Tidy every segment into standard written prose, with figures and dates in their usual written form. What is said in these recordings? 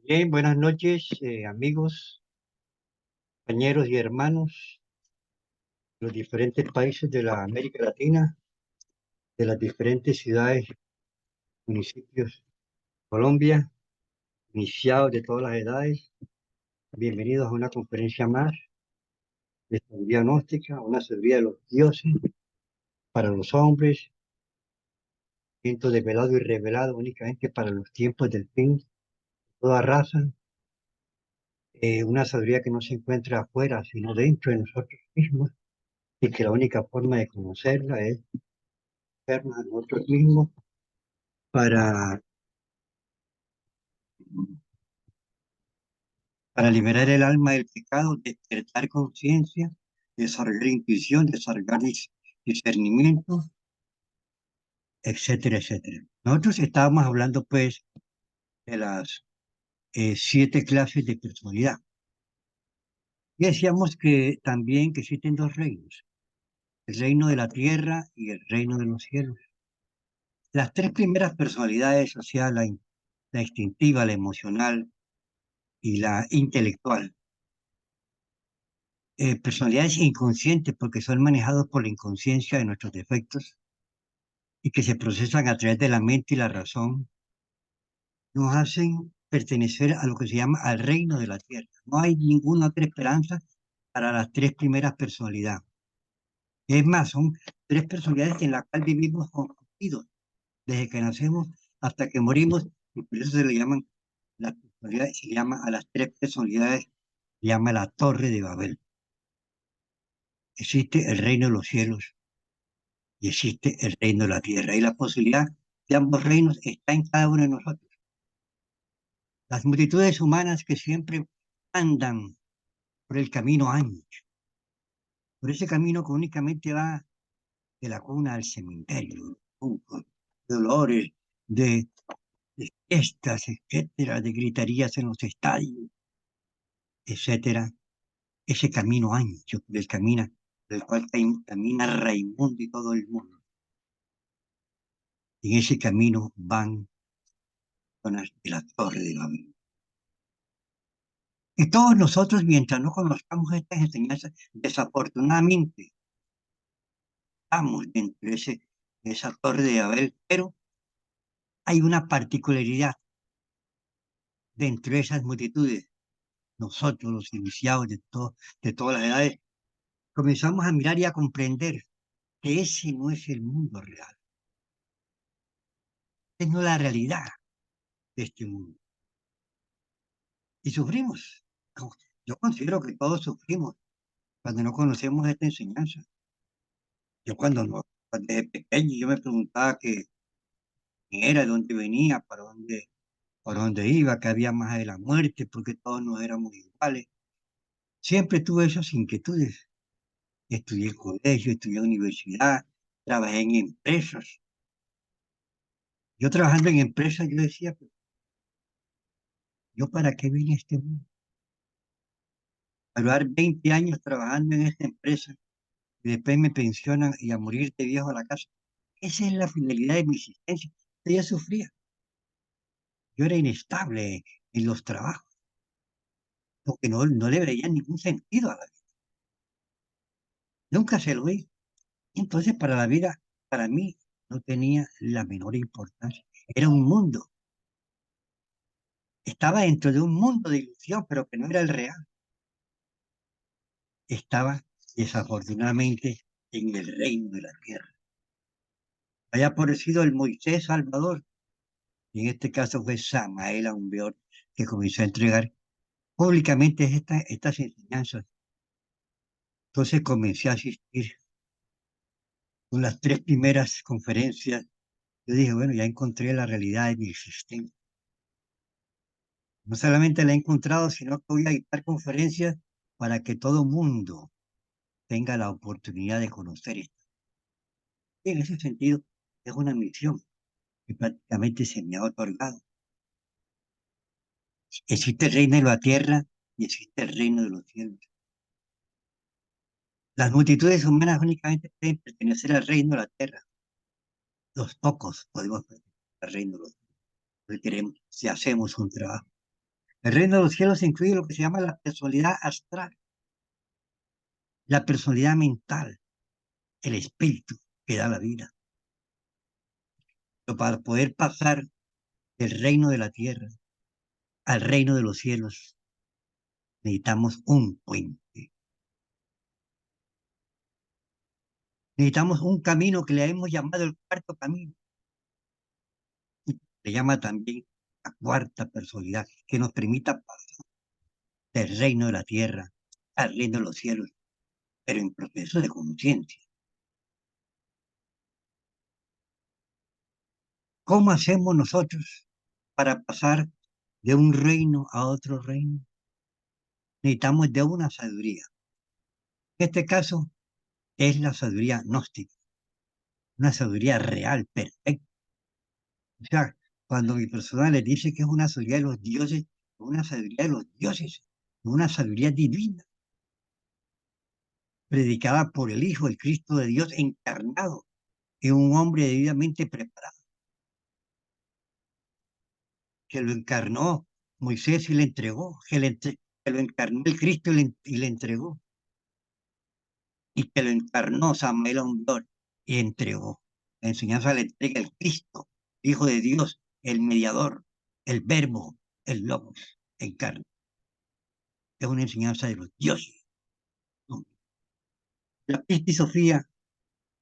Bien, buenas noches, amigos, compañeros y hermanos de los diferentes países de la América Latina, de las diferentes ciudades, municipios de Colombia, iniciados de todas las edades. Bienvenidos a una conferencia más de sabiduría gnóstica, una sabiduría de los dioses para los hombres, siento desvelado y revelado únicamente para los tiempos del fin, toda raza, una sabiduría que no se encuentra afuera, sino dentro de nosotros mismos, y que la única forma de conocerla es vernos a nosotros mismos para, para liberar el alma del pecado, despertar conciencia, desarrollar intuición, desarrollar discernimiento, etcétera, etcétera. Nosotros estábamos hablando pues de las 7 clases de personalidad. Y decíamos que también que existen dos reinos, el reino de la tierra y el reino de los cielos. Las tres primeras personalidades, o sea, la instintiva, la emocional y la intelectual, personalidades inconscientes porque son manejados por la inconsciencia de nuestros defectos y que se procesan a través de la mente y la razón, nos hacen pertenecer a lo que se llama al reino de la tierra. No hay ninguna otra esperanza para las tres primeras personalidades. Es más, son tres personalidades en las cuales vivimos constituidos desde que nacemos hasta que morimos, y por eso se le llaman las personalidades, se llama a las tres personalidades, se llama la Torre de Babel. Existe el reino de los cielos y existe el reino de la tierra. Y la posibilidad de ambos reinos está en cada uno de nosotros. Las multitudes humanas que siempre andan por el camino ancho, por ese camino que únicamente va de la cuna al cementerio, de dolores, de, de fiestas, etcétera, de gritarías en los estadios, etcétera. Ese camino ancho por el camina, por el cual camina Raimundo y todo el mundo. En ese camino van zonas de la Torre de Babel. Y todos nosotros, mientras no conozcamos estas enseñanzas, desafortunadamente estamos dentro de esa torre de Babel, pero hay una particularidad dentro de esas multitudes. Nosotros, los iniciados de todas las edades, comenzamos a mirar y a comprender que ese no es el mundo real, esa no es la realidad de este mundo. Y sufrimos. Yo considero que todos sufrimos cuando no conocemos esta enseñanza. Yo cuando no, cuando desde pequeño yo me preguntaba quién era, de dónde venía, para dónde iba, que había más de la muerte, porque todos nos éramos iguales. Siempre tuve esas inquietudes. Estudié en colegio, estudié en universidad, trabajé en empresas. Yo trabajando en empresas, yo decía, "Pero ¿yo para qué vine a este mundo? A durar 20 años trabajando en esta empresa y después me pensionan y a morir de viejo a la casa. Esa es la finalidad de mi existencia. Yo ya sufría. Yo era inestable en los trabajos, porque no le veía ningún sentido a la vida. Nunca se lo vi. Entonces, para la vida, para mí, no tenía la menor importancia. Era un mundo. Estaba dentro de un mundo de ilusión, pero que no era el real. Estaba, desafortunadamente, en el reino de la tierra. Había aparecido el Moisés Salvador, y en este caso fue Samael Aumbeor, que comenzó a entregar públicamente estas enseñanzas. Entonces comencé a asistir con las tres primeras conferencias. Yo dije, bueno, ya encontré la realidad de mi existencia. No solamente la he encontrado, sino que voy a dictar conferencias para que todo mundo tenga la oportunidad de conocer esto. En ese sentido, es una misión que prácticamente se me ha otorgado. Existe el reino de la tierra y existe el reino de los cielos. Las multitudes humanas únicamente pueden pertenecer al reino de la tierra. Los pocos podemos pertenecer al reino de los cielos. Porque queremos, si hacemos un trabajo. El reino de los cielos incluye lo que se llama la personalidad astral, la personalidad mental, el espíritu que da la vida. Pero para poder pasar del reino de la tierra al reino de los cielos, necesitamos un puente. Necesitamos un camino que le hemos llamado el cuarto camino. Se llama también la cuarta personalidad, que nos permita pasar del reino de la tierra al reino de los cielos, pero en proceso de conciencia. ¿Cómo hacemos nosotros para pasar de un reino a otro reino? Necesitamos de una sabiduría. En este caso es la sabiduría gnóstica, una sabiduría real, perfecta. O sea, cuando mi persona le dice que es una sabiduría de los dioses, es una sabiduría de los dioses, una sabiduría divina, predicada por el Hijo, el Cristo de Dios encarnado, en un hombre debidamente preparado, que lo encarnó Moisés y le entregó, que lo encarnó el Cristo y le entregó, y que lo encarnó Samuel Ondor y entregó. La enseñanza le entrega el Cristo, Hijo de Dios, el mediador, el Verbo, el Logos, encarna. Es una enseñanza de los dioses. ¿No? La Pistis Sofía,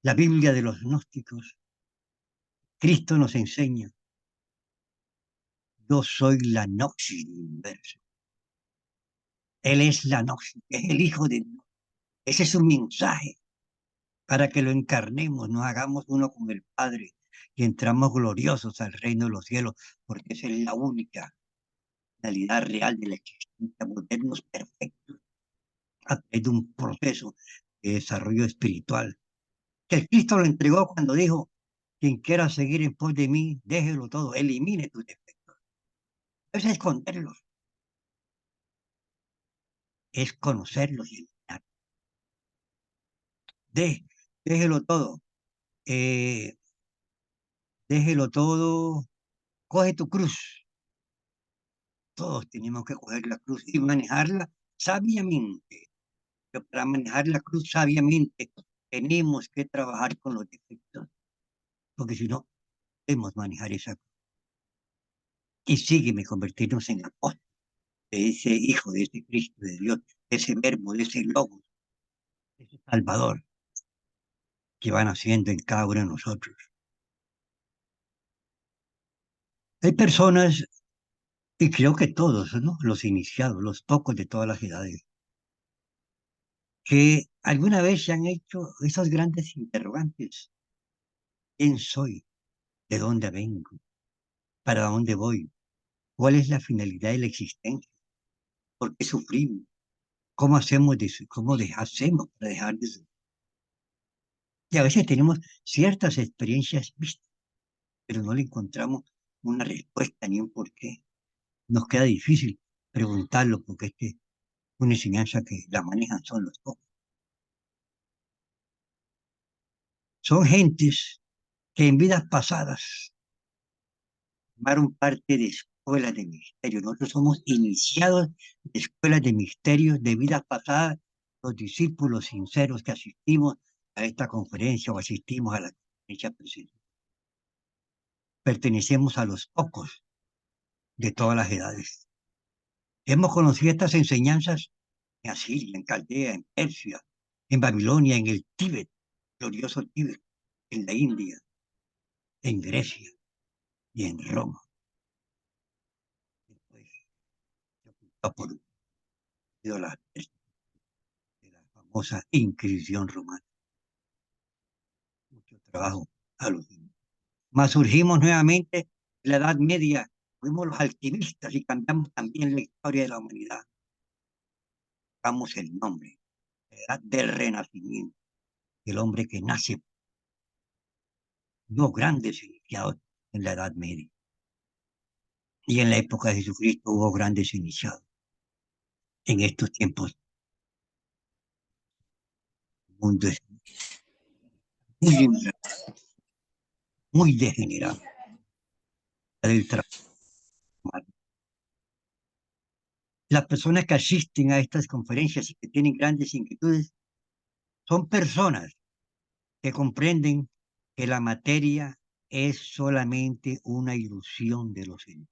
la Biblia de los gnósticos, Cristo nos enseña: yo soy la Noxis del universo. Él es la Noxis, es el Hijo de Dios. Ese es su mensaje para que lo encarnemos, nos hagamos uno con el Padre y entramos gloriosos al reino de los cielos, porque esa es la única realidad real de la existencia, volvernos perfectos a través de un proceso de desarrollo espiritual. Que el Cristo lo entregó cuando dijo: quien quiera seguir en pos de mí, déjelo todo, elimine tus defectos. No es esconderlos, es conocerlos y eliminarlos. De, déjelo todo, eh, déjelo todo, coge tu cruz. Todos tenemos que coger la cruz y manejarla sabiamente. Pero para manejar la cruz sabiamente tenemos que trabajar con los defectos, porque si no, podemos manejar esa cruz. Y sígueme convertirnos en apóstol de ese Hijo, de ese Cristo de Dios, de ese Verbo, de ese Logos, de ese Salvador que van haciendo en cada uno de nosotros. Hay personas, y creo que todos, ¿no? Los iniciados, los pocos de todas las edades, que alguna vez se han hecho esos grandes interrogantes. ¿Quién soy? ¿De dónde vengo? ¿Para dónde voy? ¿Cuál es la finalidad de la existencia? ¿Por qué sufrimos? ¿Cómo hacemos, hacemos para dejar de sufrir? Y a veces tenemos ciertas experiencias vistas, pero no le encontramos una respuesta ni un porqué. Nos queda difícil preguntarlo porque es que una enseñanza que la manejan son los pocos. Son gentes que en vidas pasadas formaron parte de escuelas de misterio. Nosotros somos iniciados de escuelas de misterio de vidas pasadas, los discípulos sinceros que asistimos a esta conferencia o asistimos a la conferencia presente. Pertenecemos a los pocos de todas las edades. Hemos conocido estas enseñanzas en Asiria, en Caldea, en Persia, en Babilonia, en el Tíbet, glorioso Tíbet, en la India, en Grecia y en Roma. Después, por la, de la famosa Inquisición romana. Mucho trabajo a los niños. Más surgimos nuevamente en la Edad Media, fuimos los alquimistas y cambiamos también la historia de la humanidad. Damos el nombre, la edad del renacimiento, el hombre que nace, los grandes iniciados en la Edad Media. Y en la época de Jesucristo hubo grandes iniciados. En estos tiempos, el mundo es muy, muy degenerado. El trabajo, Las personas que asisten a estas conferencias y que tienen grandes inquietudes son personas que comprenden que la materia es solamente una ilusión de los sentidos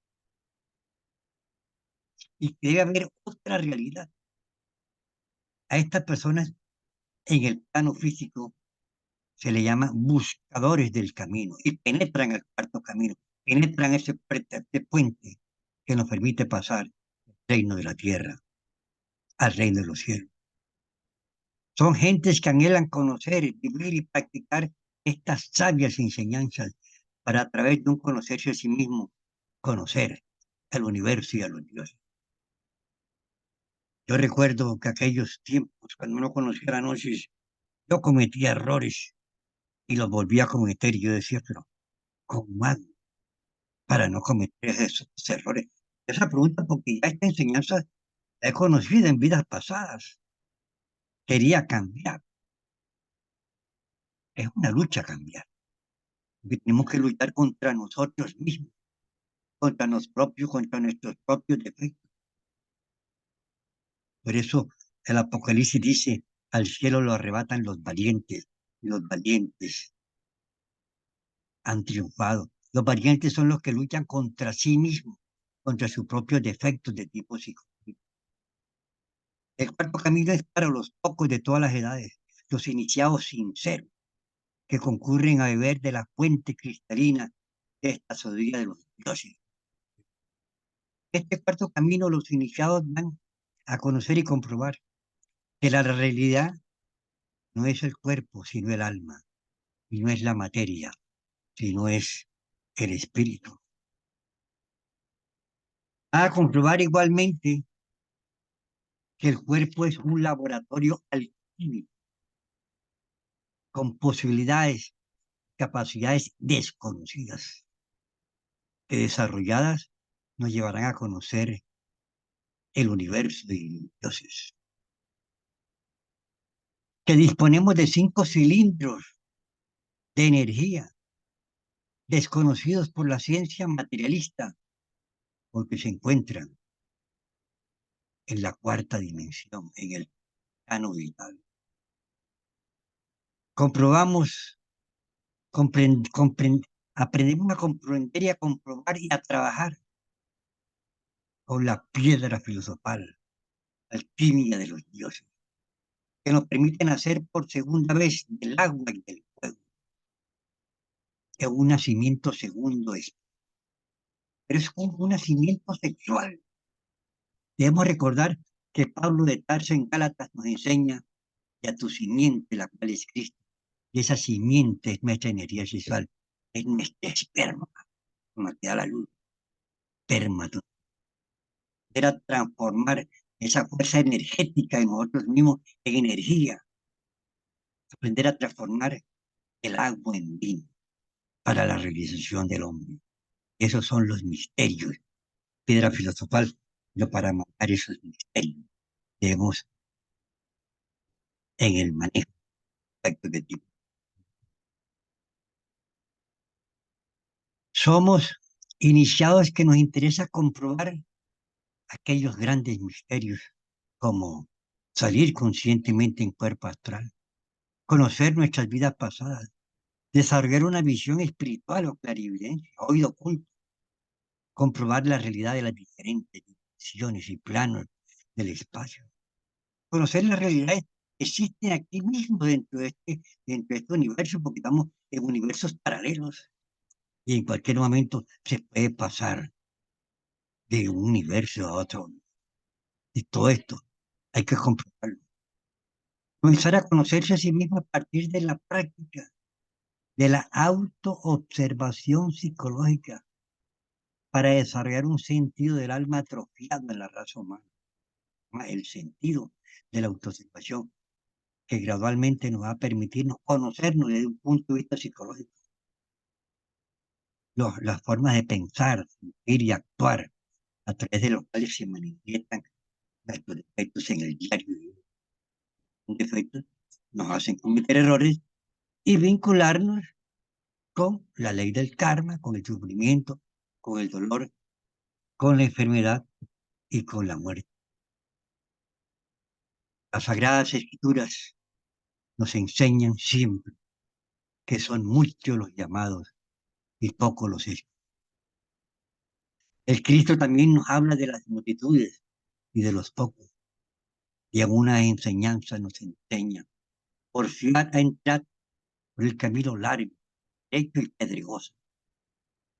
y que debe haber otra realidad. A estas personas en el plano físico se le llama buscadores del camino y penetran el cuarto camino, penetran ese puente que nos permite pasar del reino de la tierra al reino de los cielos. Son gentes que anhelan conocer, vivir y practicar estas sabias enseñanzas para a través de un conocerse a sí mismo, conocer al universo y a los dioses. Yo recuerdo que aquellos tiempos, cuando uno conocía la noche, yo cometía errores y los volvía a cometer y yo decía, pero ¿cómo hago para no cometer esos errores? Esa pregunta porque ya esta enseñanza la he conocido en vidas pasadas. Quería cambiar. Es una lucha cambiar. Porque tenemos que luchar contra nosotros mismos, contra nuestros propios defectos. Por eso el Apocalipsis dice, al cielo lo arrebatan los valientes, y los valientes han triunfado. Los valientes son los que luchan contra sí mismos, contra sus propios defectos de tipo psicológico. El cuarto camino es para los pocos de todas las edades, los iniciados sinceros, que concurren a beber de la fuente cristalina de esta sabiduría de los dioses. Este cuarto camino los iniciados van a conocer y comprobar que la realidad no es el cuerpo, sino el alma, y no es la materia, sino es el espíritu. Va a comprobar igualmente que el cuerpo es un laboratorio alquímico con posibilidades, capacidades desconocidas, que desarrolladas nos llevarán a conocer el universo de dioses. Que disponemos de 5 cilindros de energía desconocidos por la ciencia materialista, porque se encuentran en la cuarta dimensión, en el plano vital. Comprobamos, aprendemos a comprender y a comprobar y a trabajar con la piedra filosofal, alquimia de los dioses, que nos permite nacer por segunda vez del agua y del fuego, que un nacimiento segundo es, pero es como un nacimiento sexual. Debemos recordar que Pablo de Tarso en Gálatas nos enseña que a tu simiente, la cual es Cristo, y esa simiente es nuestra energía sexual, es nuestro esperma, como te da la luz, esperma, era transformar esa fuerza energética en nosotros mismos en energía, aprender a transformar el agua en vino para la realización del hombre. Esos son los misterios. Piedra filosofal, pero para matar esos misterios debemos en el manejo de tipo. Somos iniciados que nos interesa comprobar aquellos grandes misterios como salir conscientemente en cuerpo astral, conocer nuestras vidas pasadas, desarrollar una visión espiritual o clarividencia, oído oculto, comprobar la realidad de las diferentes dimensiones y planos del espacio. Conocer las realidades que existen aquí mismo dentro de este universo, porque estamos en universos paralelos y en cualquier momento se puede pasar de un universo a otro. Y todo esto hay que comprobarlo. Comenzar a conocerse a sí mismo a partir de la práctica, de la autoobservación psicológica, para desarrollar un sentido del alma atrofiado en la raza humana, el sentido de la autoobservación, que gradualmente nos va a permitirnos conocernos desde un punto de vista psicológico, las formas de pensar, sentir y actuar a través de los cuales se manifiestan nuestros defectos en el diario. Los defectos nos hacen cometer errores y vincularnos con la ley del karma, con el sufrimiento, con el dolor, con la enfermedad y con la muerte. Las Sagradas Escrituras nos enseñan siempre que son muchos los llamados y pocos los escogidos. El Cristo también nos habla de las multitudes y de los pocos, y en una enseñanza nos enseña: porfiad a entrar por el camino largo, estrecho y pedregoso.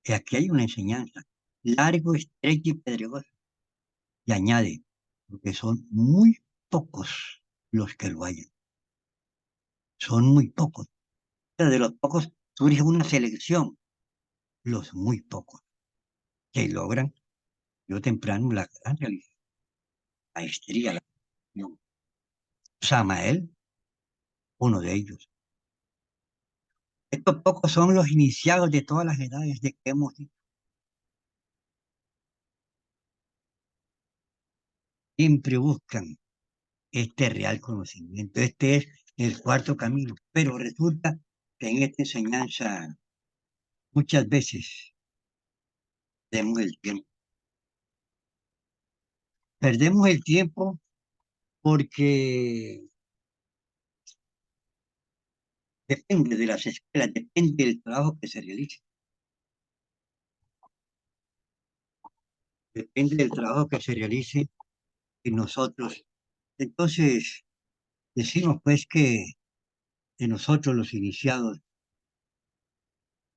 Y aquí hay una enseñanza: largo, estrecho y pedregoso. Y añade, porque son muy pocos los que lo hallan. Son muy pocos. Pero de los pocos surge una selección, los muy pocos, que logran, yo temprano, la gran realización, la maestría, la perfección. Samael, uno de ellos. Estos pocos son los iniciados de todas las edades de que hemos dicho. Siempre buscan este real conocimiento. Este es el cuarto camino. Pero resulta que en esta enseñanza muchas veces perdemos el tiempo. Perdemos el tiempo porque depende de las escuelas, depende del trabajo que se realice, depende del trabajo que se realice en nosotros. Entonces, decimos pues que de nosotros los iniciados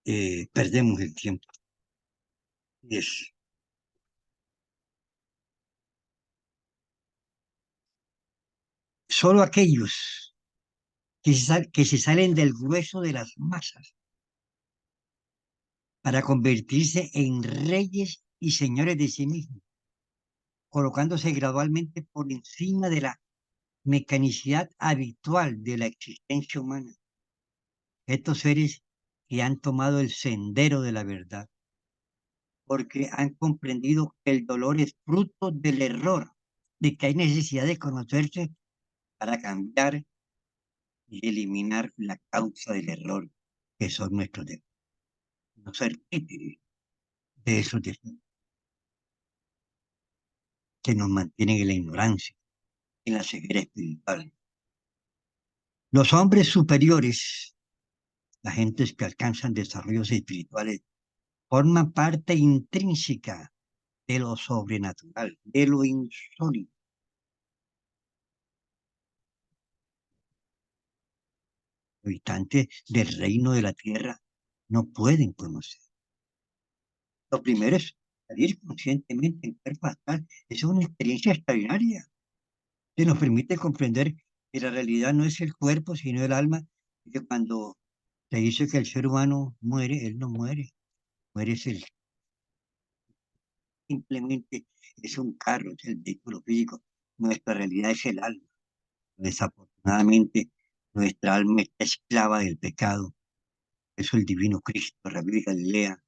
perdemos el tiempo. Y es solo aquellos que se salen del grueso de las masas para convertirse en reyes y señores de sí mismos, colocándose gradualmente por encima de la mecanicidad habitual de la existencia humana. Estos seres que han tomado el sendero de la verdad, porque han comprendido que el dolor es fruto del error, de que hay necesidad de conocerse para cambiar y eliminar la causa del error, que son nuestros defectos. No ser títeres de esos defectos que nos mantienen en la ignorancia, en la ceguera espiritual. Los hombres superiores, las gentes que alcanzan desarrollos espirituales, forman parte intrínseca de lo sobrenatural, de lo insólito. Los habitantes del reino de la tierra no pueden conocer. Lo primero es salir conscientemente en cuerpo astral. Es una experiencia extraordinaria que nos permite comprender que la realidad no es el cuerpo, sino el alma, y que cuando se dice que el ser humano muere, él no muere, muere es el, simplemente es un carro, es el vehículo físico. Nuestra realidad es el alma. Desafortunadamente, nuestra alma está esclava del pecado. Eso el divino Cristo, Rabí de Galilea,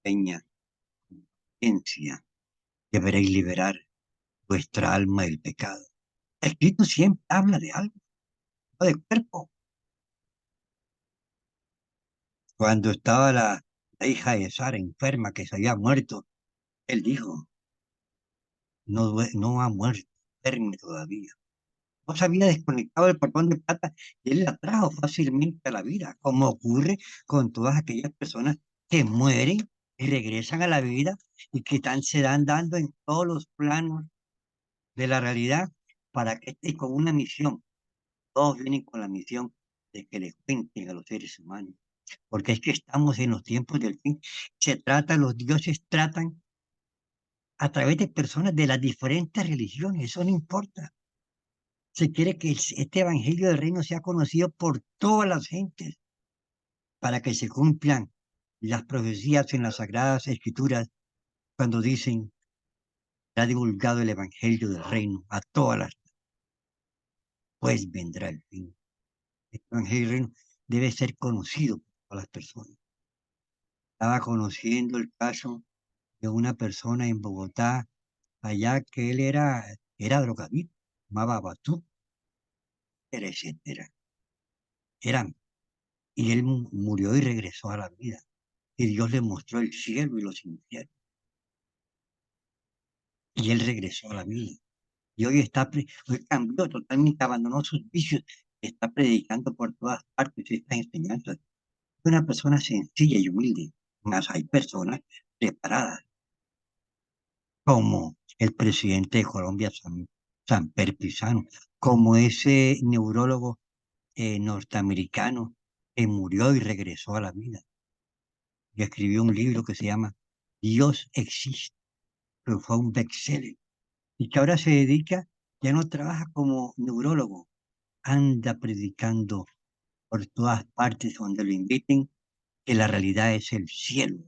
enseña: ciencia, deberéis liberar vuestra alma del pecado. El Cristo siempre habla de alma, no de cuerpo. Cuando estaba la hija de Sara enferma, que se había muerto, él dijo: no, no ha muerto, duerme todavía. No se había desconectado del portón de plata y él la trajo fácilmente a la vida, como ocurre con todas aquellas personas que mueren y regresan a la vida y que se dan dando en todos los planos de la realidad para que esté con una misión. Todos vienen con la misión de que les cuenten a los seres humanos, porque es que estamos en los tiempos del fin. Los dioses tratan a través de personas de las diferentes religiones, eso no importa. Se quiere que este evangelio del reino sea conocido por todas las gentes para que se cumplan las profecías en las sagradas escrituras cuando dicen: ha divulgado el evangelio del reino a todas las, pues vendrá el fin. El evangelio del reino debe ser conocido por todas las personas. Estaba conociendo el caso de una persona en Bogotá, allá, que él era drogadicto, fumaba batú, etcétera. Era, y él murió y regresó a la vida. Y Dios le mostró el cielo y los infiernos. Y él regresó a la vida. Y hoy cambió totalmente, abandonó sus vicios, está predicando por todas partes estas enseñanzas. Es una persona sencilla y humilde, más hay personas preparadas, como el presidente de Colombia, Samper Pizano, como ese neurólogo norteamericano que murió y regresó a la vida, y escribió un libro que se llama Dios existe, que fue un bestseller, y que ahora se dedica, ya no trabaja como neurólogo, anda predicando por todas partes donde lo inviten, que la realidad es el cielo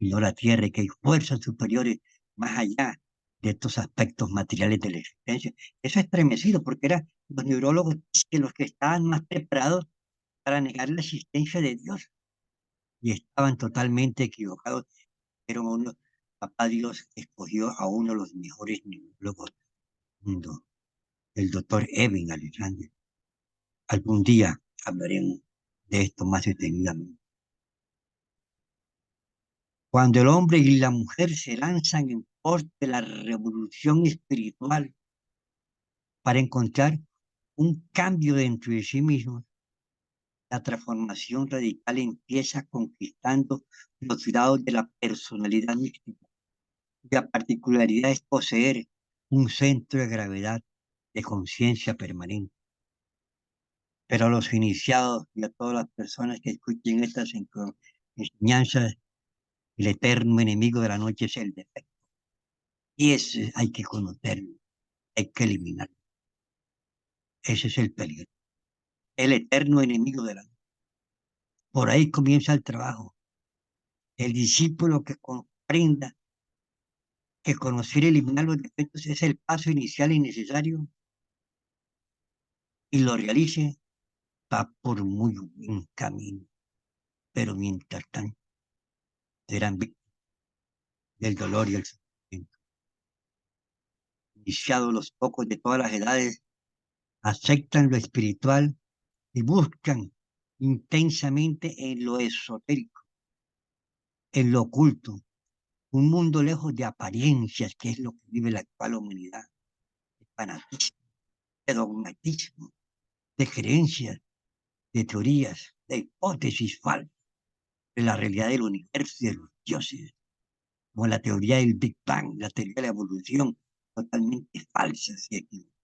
y no la tierra, y que hay fuerzas superiores más allá de estos aspectos materiales de la existencia. Eso es estremecido porque eran los neurólogos que los que estaban más preparados para negar la existencia de Dios y estaban totalmente equivocados. Pero papá Dios escogió a uno de los mejores neurólogos del mundo, el doctor Eben Alexander. Algún día hablaremos de esto más detenidamente. Cuando el hombre y la mujer se lanzan en pos de la revolución espiritual para encontrar un cambio dentro de sí mismos, la transformación radical empieza conquistando los grados de la personalidad mística. La particularidad es poseer un centro de gravedad de conciencia permanente. Pero a los iniciados y a todas las personas que escuchen estas enseñanzas, el eterno enemigo de la noche es el defecto. Y ese hay que conocerlo, hay que eliminarlo. Ese es el peligro. El eterno enemigo de la noche. Por ahí comienza el trabajo. El discípulo que comprenda que conocer y eliminar los defectos es el paso inicial y necesario y lo realice, va por muy buen camino. Pero mientras tanto, serán víctimas del dolor y el sufrimiento. Iniciados los pocos de todas las edades, aceptan lo espiritual y buscan intensamente en lo esotérico, en lo oculto, un mundo lejos de apariencias, que es lo que vive la actual humanidad, de fanatismo, de dogmatismo, de creencias, de teorías, de hipótesis falsas, de la realidad del universo y de los dioses, como la teoría del Big Bang, la teoría de la evolución, totalmente falsas y equivocadas.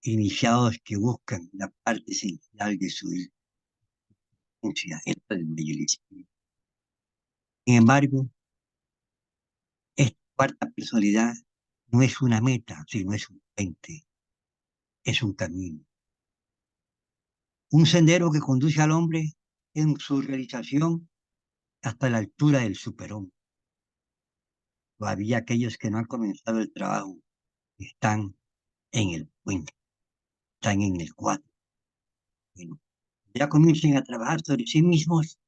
Iniciados que buscan la parte esencial de su existencia, el alma y el espíritu. Sin embargo, esta cuarta personalidad no es una meta, sino es un puente, es un camino, un sendero que conduce al hombre en su realización hasta la altura del superhombre. Todavía aquellos que no han comenzado el trabajo están en el puente, están en el cuadro. Bueno, ya comiencen a trabajar sobre sí mismos,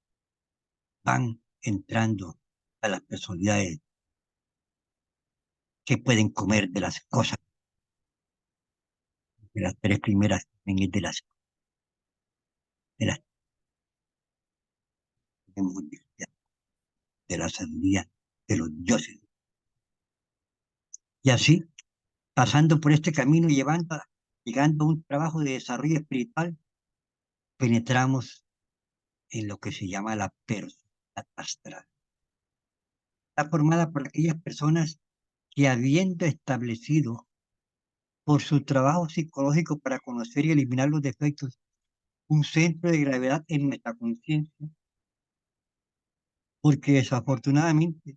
van entrando a las personalidades que pueden comer de las cosas. De las tres primeras es de las de la sandía de los dioses. Y así, pasando por este camino y llegando a un trabajo de desarrollo espiritual, penetramos en lo que se llama la personalidad astral. Está formada por aquellas personas que, habiendo establecido por su trabajo psicológico para conocer y eliminar los defectos, un centro de gravedad en nuestra conciencia, porque desafortunadamente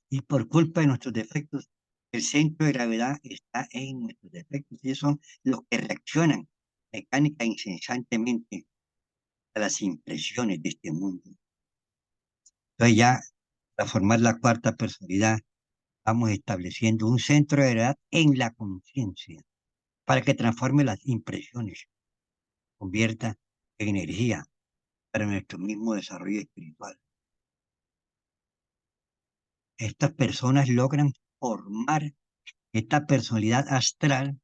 y por culpa de nuestros defectos, el centro de gravedad está en nuestros defectos. Y ellos son los que reaccionan mecánica e incesantemente a las impresiones de este mundo. Entonces ya, para formar la cuarta personalidad, vamos estableciendo un centro de gravedad en la conciencia para que transforme las impresiones, convierta en energía para nuestro mismo desarrollo espiritual. Estas personas logran formar esta personalidad astral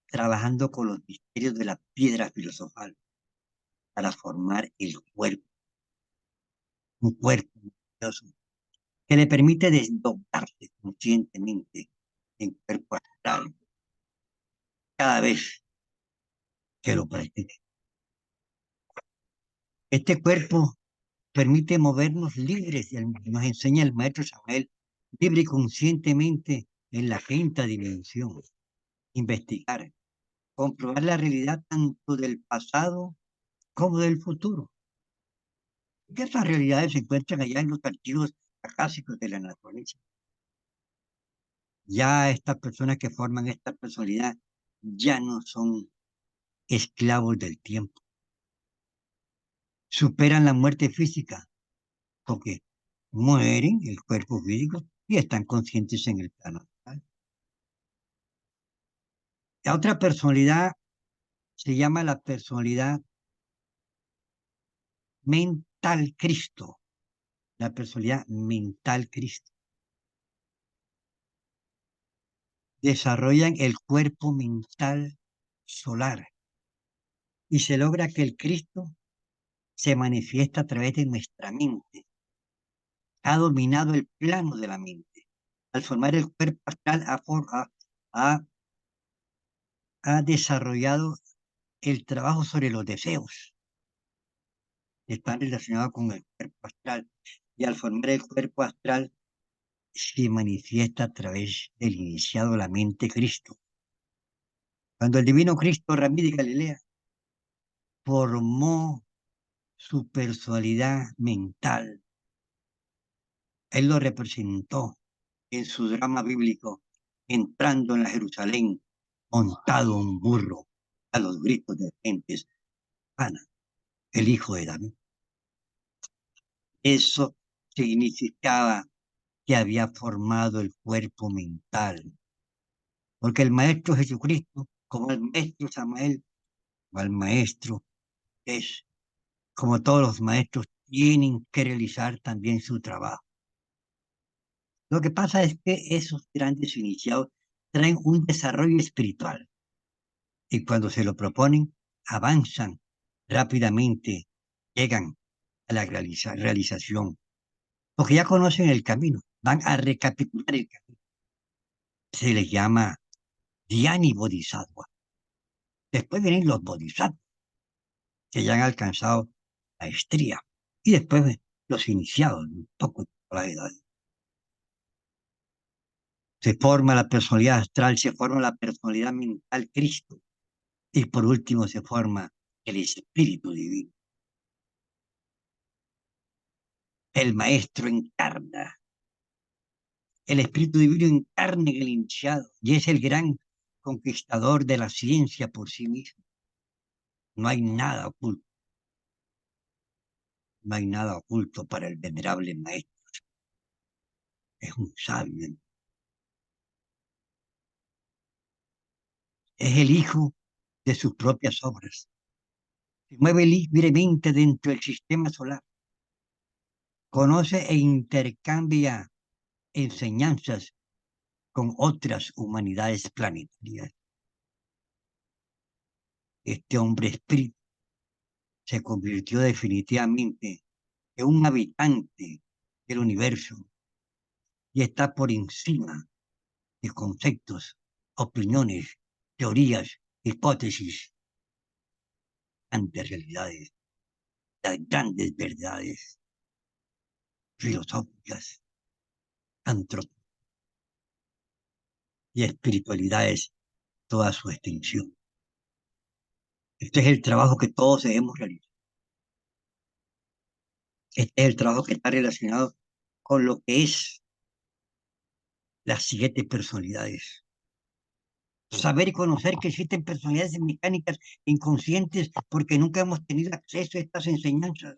trabajando con los misterios de la piedra filosofal para formar el cuerpo, un cuerpo maravilloso que le permite desdoblarse conscientemente en cuerpo astral cada vez que lo practique. Este cuerpo permite movernos libres, nos enseña el maestro Samuel, libre y conscientemente en la quinta dimensión, investigar, comprobar la realidad tanto del pasado como del futuro. Que esas realidades se encuentran allá en los archivos acásicos de la naturaleza. Ya estas personas que forman esta personalidad ya no son esclavos del tiempo, superan la muerte física, porque mueren el cuerpo físico y están conscientes en el plano astral. La otra personalidad se llama la personalidad mental Cristo, la personalidad mental Cristo. Desarrollan el cuerpo mental solar y se logra que el Cristo se manifiesta a través de nuestra mente. Ha dominado el plano de la mente. Al formar el cuerpo astral ha, ha desarrollado el trabajo sobre los deseos. Está relacionado con el cuerpo astral. Y al formar el cuerpo astral se manifiesta a través del iniciado la mente Cristo. Cuando el divino Cristo Ramí de Galilea formó su personalidad mental, él lo representó en su drama bíblico, entrando en la Jerusalén, montado un burro, a los gritos de gentes, Ana, el hijo de David. Eso significaba que había formado el cuerpo mental, porque el Maestro Jesucristo, como el Maestro Samuel, o el Maestro es, como todos los maestros, tienen que realizar también su trabajo. Lo que pasa es que esos grandes iniciados traen un desarrollo espiritual y cuando se lo proponen, avanzan rápidamente, llegan a la realización, porque ya conocen el camino, van a recapitular el camino. Se les llama Dhyani Bodhisattva. Después vienen los bodhisattvas, que ya han alcanzado maestría, y después los iniciados, un poco de la edad. Se forma la personalidad astral, se forma la personalidad mental Cristo, y por último se forma el Espíritu Divino. El Maestro encarna, el Espíritu Divino encarna en el iniciado, y es el gran conquistador de la ciencia por sí mismo. No hay nada oculto, no hay nada oculto para el venerable Maestro. Es un sabio, es el hijo de sus propias obras. Se mueve libremente dentro del sistema solar, conoce e intercambia enseñanzas con otras humanidades planetarias. Este hombre espíritu se convirtió definitivamente en un habitante del universo y está por encima de conceptos, opiniones, teorías, hipótesis, ante realidades, las grandes verdades filosóficas, antropológicas y espiritualidades, toda su extensión. Este es el trabajo que todos debemos realizar. Este es el trabajo que está relacionado con lo que es las 7 personalidades. Saber y conocer que existen personalidades mecánicas inconscientes porque nunca hemos tenido acceso a estas enseñanzas.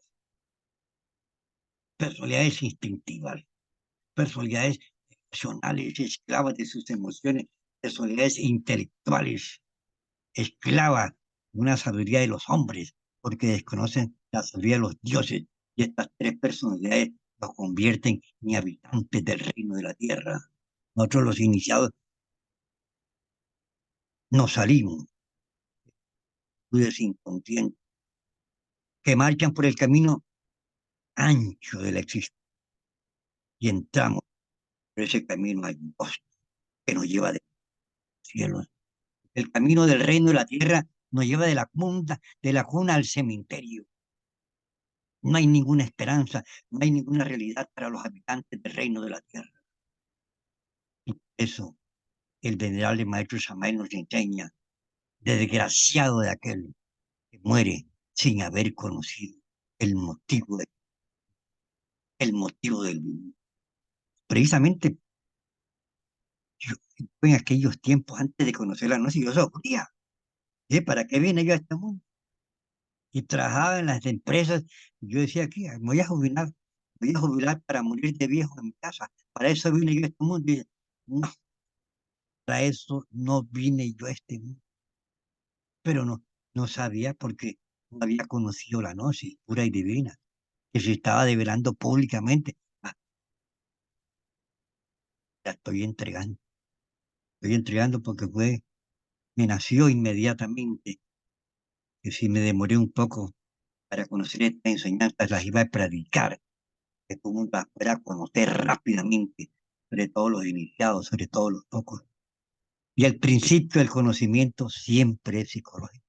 Personalidades instintivas, personalidades emocionales, esclavas de sus emociones, personalidades intelectuales, esclavas de una sabiduría de los hombres, porque desconocen la sabiduría de los dioses. Y estas 3 personalidades los convierten en habitantes del reino de la tierra. Nosotros los iniciados nos salimos de inconscientes que marchan por el camino ancho de la existencia. y entramos por ese camino angosto que nos lleva del cielo. El camino del reino de la tierra nos lleva de la cuna al cementerio. No hay ninguna esperanza, no hay ninguna realidad para los habitantes del reino de la tierra. Y eso el venerable maestro Samael nos enseña, desgraciado de aquel que muere sin haber conocido el motivo, el motivo del mundo. Precisamente yo, en aquellos tiempos, antes de conocer la noche, yo sufría. ¿Para qué vine yo a este mundo? Y trabajaba en las empresas. Yo decía, aquí, me voy a jubilar para morir de viejo en mi casa. Para eso vine yo a este mundo. Y dije, no, para eso no vine yo a este mundo. Pero no, no sabía porque no había conocido la gnosis pura y divina, que se estaba develando públicamente. Ah, la estoy entregando porque me nació inmediatamente, que si me demoré un poco para conocer estas enseñanzas, las iba a predicar, que todo el mundo las fuera a conocer rápidamente, sobre todo los iniciados, sobre todo los pocos. Y el principio del conocimiento siempre es psicológico.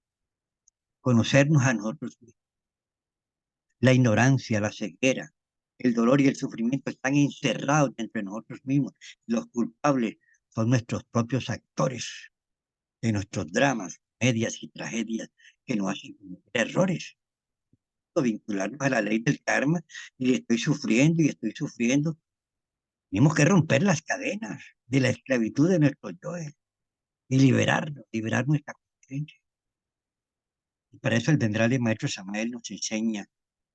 Conocernos a nosotros mismos. La ignorancia, la ceguera, el dolor y el sufrimiento están encerrados entre nosotros mismos. Los culpables son nuestros propios actores de nuestros dramas, medias y tragedias que nos hacen cometer errores. Vincularnos a la ley del karma y estoy sufriendo. Tenemos que romper las cadenas de la esclavitud de nuestros yoes y liberarnos, liberar nuestra conciencia. Y para eso el venerable maestro Samael nos enseña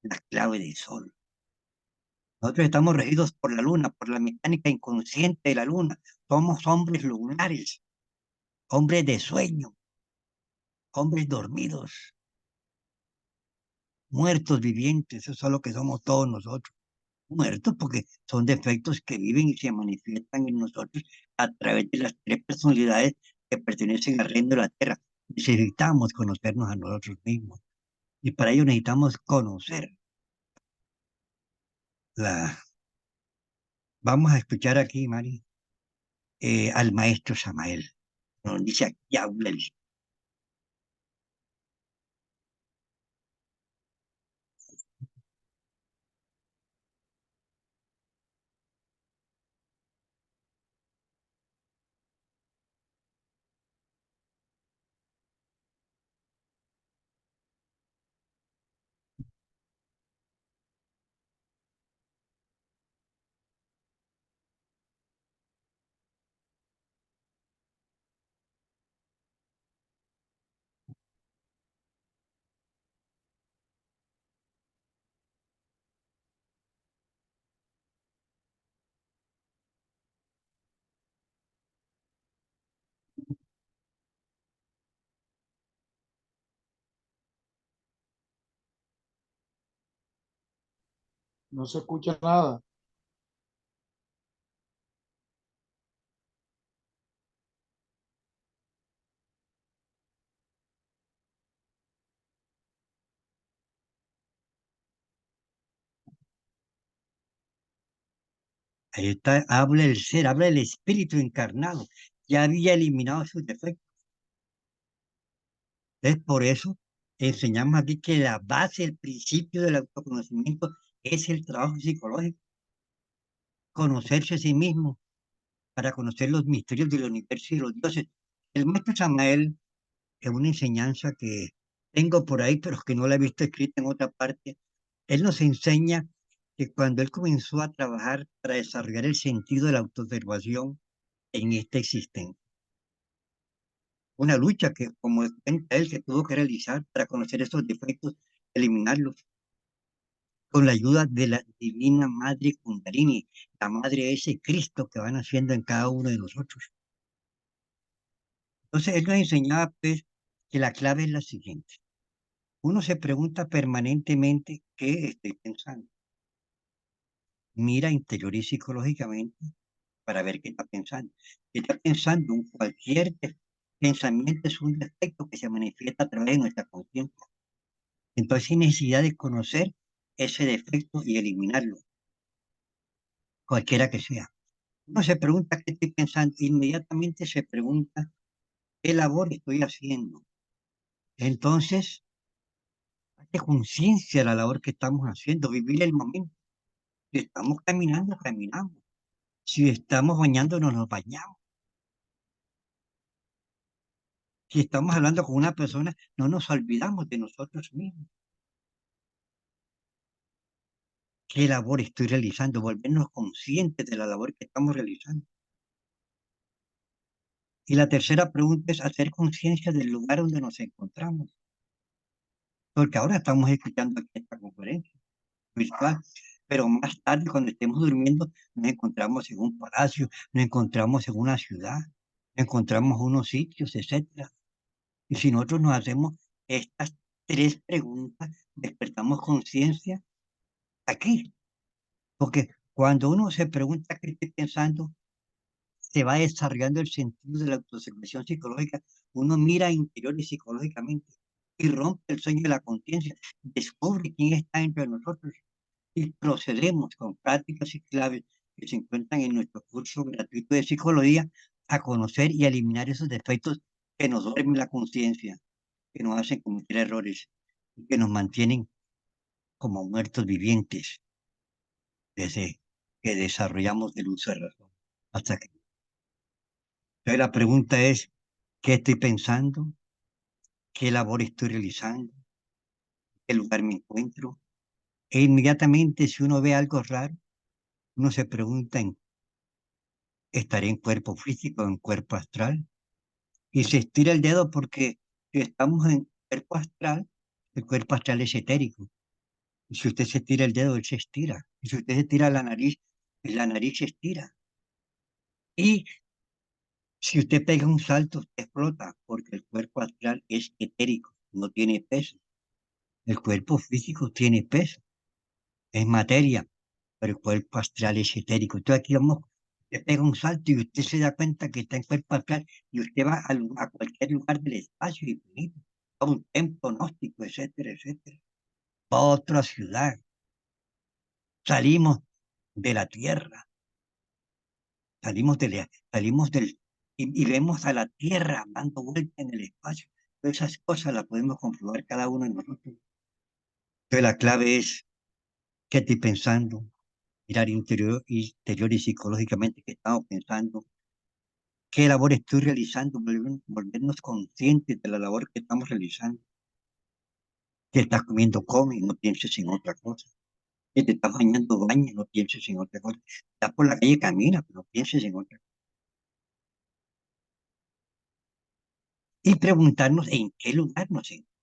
la clave del sol. Nosotros estamos regidos por la luna, por la mecánica inconsciente de la luna. Somos hombres lunares, hombres de sueño, hombres dormidos, muertos vivientes. Eso es lo que somos todos nosotros. Muertos porque son defectos que viven y se manifiestan en nosotros a través de las tres personalidades que pertenecen al reino de la tierra. Necesitamos conocernos a nosotros mismos y para ello necesitamos conocer la... Vamos a escuchar aquí, Mari, al maestro Samael. Nos dice aquí, habla el... No se escucha nada. Ahí está, habla el ser, habla el espíritu encarnado. Ya había eliminado sus defectos. Es por eso enseñamos aquí que la base, el principio del autoconocimiento es el trabajo psicológico, conocerse a sí mismo para conocer los misterios del universo y los dioses. El maestro Samael es una enseñanza que tengo por ahí, pero que no la he visto escrita en otra parte. Él nos enseña que cuando él comenzó a trabajar para desarrollar el sentido de la autoobservación en esta existencia, una lucha que, como cuenta él, que tuvo que realizar para conocer esos defectos, eliminarlos, con la ayuda de la Divina Madre Kundalini, la Madre de ese Cristo que van haciendo en cada uno de nosotros. Entonces, él nos enseñaba, pues, que la clave es la siguiente. Uno se pregunta permanentemente qué estoy pensando. Mira interior y psicológicamente para ver qué está pensando. ¿Qué está pensando? Pensamiento es un defecto que se manifiesta a través de nuestra conciencia. Entonces hay necesidad de conocer ese defecto y eliminarlo. cualquiera que sea. Uno se pregunta qué estoy pensando, inmediatamente se pregunta qué labor estoy haciendo. Entonces, hace conciencia de la labor que estamos haciendo, vivir el momento. Si estamos caminando, caminamos. Si estamos bañándonos, nos bañamos. Si estamos hablando con una persona, no nos olvidamos de nosotros mismos. ¿Qué labor estoy realizando? Volvernos conscientes de la labor que estamos realizando. Y la tercera pregunta es hacer conciencia del lugar donde nos encontramos. Porque ahora estamos escuchando aquí esta conferencia virtual, pero más tarde, cuando estemos durmiendo, nos encontramos en un palacio, nos encontramos en una ciudad, nos encontramos en unos sitios, etcétera. Y si nosotros nos hacemos estas tres preguntas, despertamos conciencia aquí. Porque cuando uno se pregunta qué estoy pensando, se va desarrollando el sentido de la autoobservación psicológica. Uno mira interior y psicológicamente y rompe el sueño de la conciencia, descubre quién está entre nosotros y procedemos con prácticas y claves que se encuentran en nuestro curso gratuito de psicología a conocer y a eliminar esos defectos que nos duermen la conciencia, que nos hacen cometer errores y que nos mantienen como muertos vivientes desde que desarrollamos el uso de razón. Hasta que. Entonces la pregunta es, ¿qué estoy pensando? ¿Qué labor estoy realizando? ¿En qué lugar me encuentro? E inmediatamente si uno ve algo raro, uno se pregunta, ¿estaré en cuerpo físico o en cuerpo astral? Y se estira el dedo porque si estamos en cuerpo astral, el cuerpo astral es etérico. Y si usted se tira el dedo, él se estira. Y si usted se tira la nariz se estira. Y si usted pega un salto, usted explota, porque el cuerpo astral es etérico, no tiene peso. El cuerpo físico tiene peso, es materia, pero el cuerpo astral es etérico. Entonces aquí vamos, usted pega un salto y usted se da cuenta que está en cuerpo astral y usted va a cualquier lugar del espacio infinito, a un templo gnóstico, etcétera, etcétera, a otra ciudad. Salimos de la tierra, salimos y vemos a la tierra dando vuelta en el espacio. Todas esas cosas las podemos comprobar cada uno de nosotros. Entonces la clave es qué estoy pensando, mirar interior y psicológicamente qué estamos pensando, qué labor estoy realizando, volvernos conscientes de la labor que estamos realizando. Si estás comiendo, come, no pienses en otra cosa. Si te estás bañando, baña, no pienses en otra cosa. Estás por la calle, camina, pero no pienses en otra cosa. Y preguntarnos en qué lugar nos encontramos.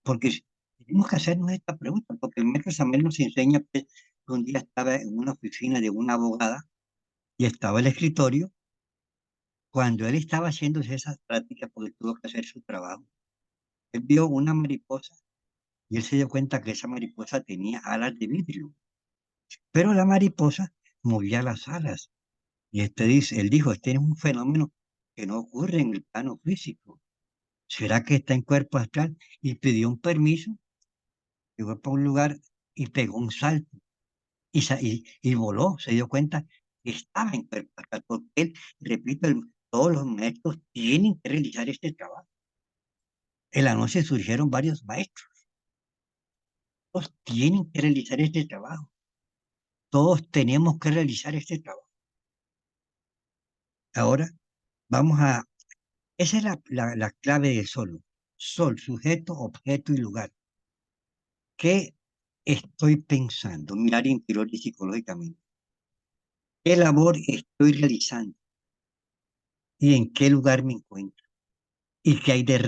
Porque tenemos que hacernos esta pregunta, porque el maestro Samuel nos enseña que un día estaba en una oficina de una abogada y estaba el escritorio. Cuando él estaba haciendo esas prácticas, porque tuvo que hacer su trabajo, él vio una mariposa y él se dio cuenta que esa mariposa tenía alas de vidrio, pero la mariposa movía las alas. Y él dijo, este es un fenómeno que no ocurre en el plano físico. ¿Será que está en cuerpo astral? Y pidió un permiso, llegó para un lugar y pegó un salto y voló, se dio cuenta que estaba en cuerpo astral, porque él, repito, todos los maestros tienen que realizar este trabajo. En la noche surgieron varios maestros. Todos tienen que realizar este trabajo. Todos tenemos que realizar este trabajo. Ahora vamos a. Esa es la clave de solo. Sol, sujeto, objeto y lugar. ¿Qué estoy pensando? Mirar interior y psicológicamente. ¿Qué labor estoy realizando? ¿Y en qué lugar me encuentro? ¿Y qué hay de